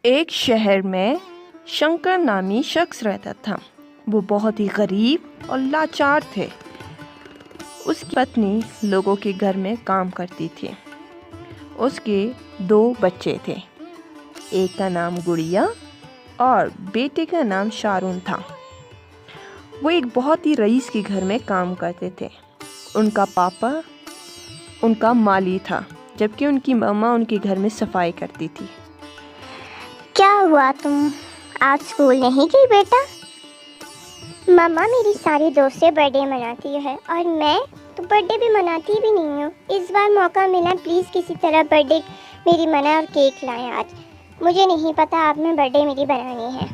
एक शहर में शंकर नामी शख्स रहता था। वो बहुत ही गरीब और लाचार थे। उसकी पत्नी लोगों के घर में काम करती थी। उसके 2 बच्चे थे। एक का नाम गुड़िया और बेटे का नाम शारून था। वो एक बहुत ही रईस के घर में काम करते थे। उनका पापा उनका माली था, जबकि उनकी मम्मा उनके घर में सफाई करती थी। क्या हुआ, तुम आज स्कूल नहीं गई बेटा? मम्मा, मेरी सारी दोस्तें बर्थडे मनाती है और मैं तो बर्थडे भी मनाती भी नहीं हूँ। इस बार मौका मिला, प्लीज़ किसी तरह बर्थडे मेरी मनाए और केक लाएं आज। मुझे नहीं पता आप में बर्थडे मेरी बनानी है।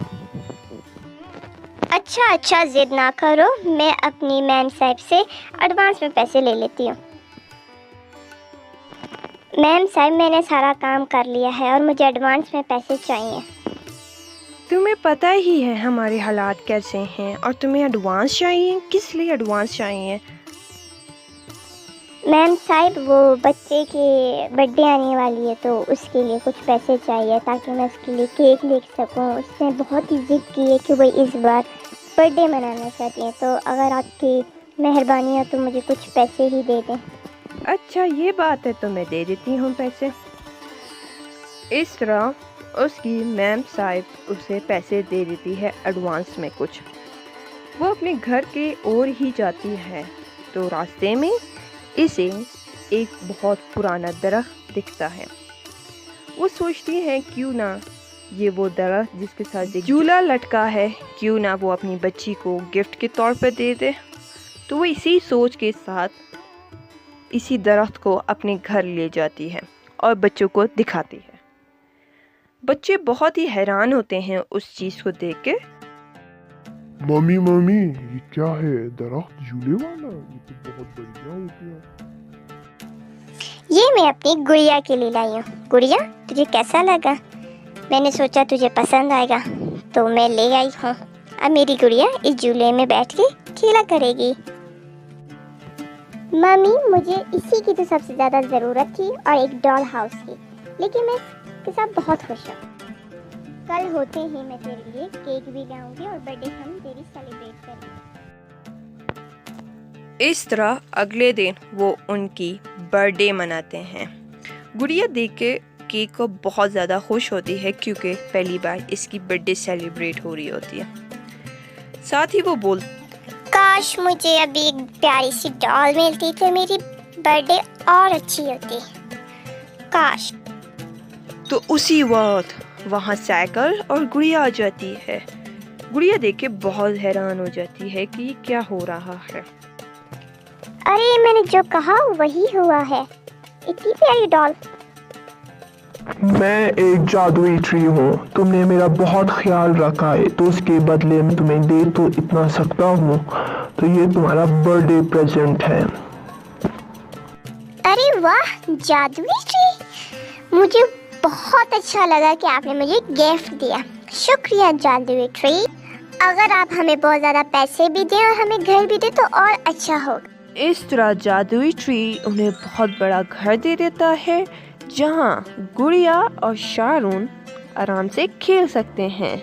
अच्छा, जिद ना करो, मैं अपनी मैम साहब से एडवांस में पैसे ले लेती हूँ। मैम साहब, मैंने सारा काम कर लिया है और मुझे एडवांस में पैसे चाहिए। तुम्हें पता ही है हमारे हालात कैसे हैं और तुम्हें एडवांस चाहिए। किस लिए एडवांस चाहिए? मैम साहब, वो बच्चे की बर्थडे आने वाली है तो उसके लिए कुछ पैसे चाहिए ताकि मैं उसके लिए केक ले सकूं। उसने बहुत ही जिद की है कि वो इस बार बर्थडे मनाना चाहती है, तो अगर आपकी मेहरबानी है तो मुझे कुछ पैसे ही दे दें। अच्छा, ये बात है तो मैं दे देती हूँ पैसे। इस तरह उसकी मैम साहब उसे पैसे दे देती है एडवांस में कुछ। वो अपने घर के ओर ही जाती है तो रास्ते में इसे एक बहुत पुराना दरख्त दिखता है। वो सोचती है क्यों ना ये वो दरख्त जिसके साथ एक झूला लटका है, क्यों ना वो अपनी बच्ची को गिफ्ट के तौर पर दे दे। तो वो इसी सोच के साथ इसी दरख्त को अपने घर ले जाती है और बच्चों को दिखाती है। बच्चे बहुत ही हैरान होते हैं उस चीज़ को देख के। मम्मी ये क्या है? दरख्त झूले वाला? ये तो बहुत बढ़िया हो गया। ये मैं अपनी गुड़िया के लिए लाई हूँ। गुड़िया, तुझे कैसा लगा? मैंने सोचा तुझे पसंद आएगा तो मैं ले आई हूँ। अब मेरी गुड़िया इस झूले में बैठ के खेला करेगी। मम्मी, मुझे इसी की तो सबसे ज़्यादा ज़रूरत थी और एक डॉल हाउस की, लेकिन मैं इसके साथ बहुत खुश हूँ। कल होते ही मैं तेरे लिए केक भी लाऊंगी और बर्थडे हम तेरी सेलिब्रेट करेंगे। इस तरह अगले दिन वो उनकी बर्थडे मनाते हैं। गुड़िया देख के केक को बहुत ज़्यादा खुश होती है क्योंकि पहली बार इसकी बर्थडे सेलिब्रेट हो रही होती है। साथ ही वो काश मुझे अभी एक प्यारी सी डॉल मिलती तो मेरी बर्थडे और अच्छी होती। काश। तो उसी वक्त वहाँ साइकिल और गुड़िया आ जाती है। गुड़िया देख के बहुत हैरान हो जाती है कि क्या हो रहा है। अरे, मैंने जो कहा वही हुआ है। इतनी प्यारी डॉल। मैं एक जादुई ट्री हूँ। तुमने मेरा बहुत ख्याल रखा है तो उसके बदले में तुम्हें दे तो इतना सकता हूँ। तो ये तुम्हारा बर्थडे प्रेजेंट है। अरे वाह, जादुई ट्री! मुझे बहुत अच्छा लगा कि आपने मुझे गिफ्ट दिया। शुक्रिया जादुई ट्री। अगर आप हमें बहुत ज़्यादा पैसे भी दें और हमें घर भी दें तो और अच्छा होगा। इस तरह जादुई ट्री उन्हें बहुत बड़ा घर दे देता है जहाँ गुड़िया और शारून आराम से खेल सकते हैं।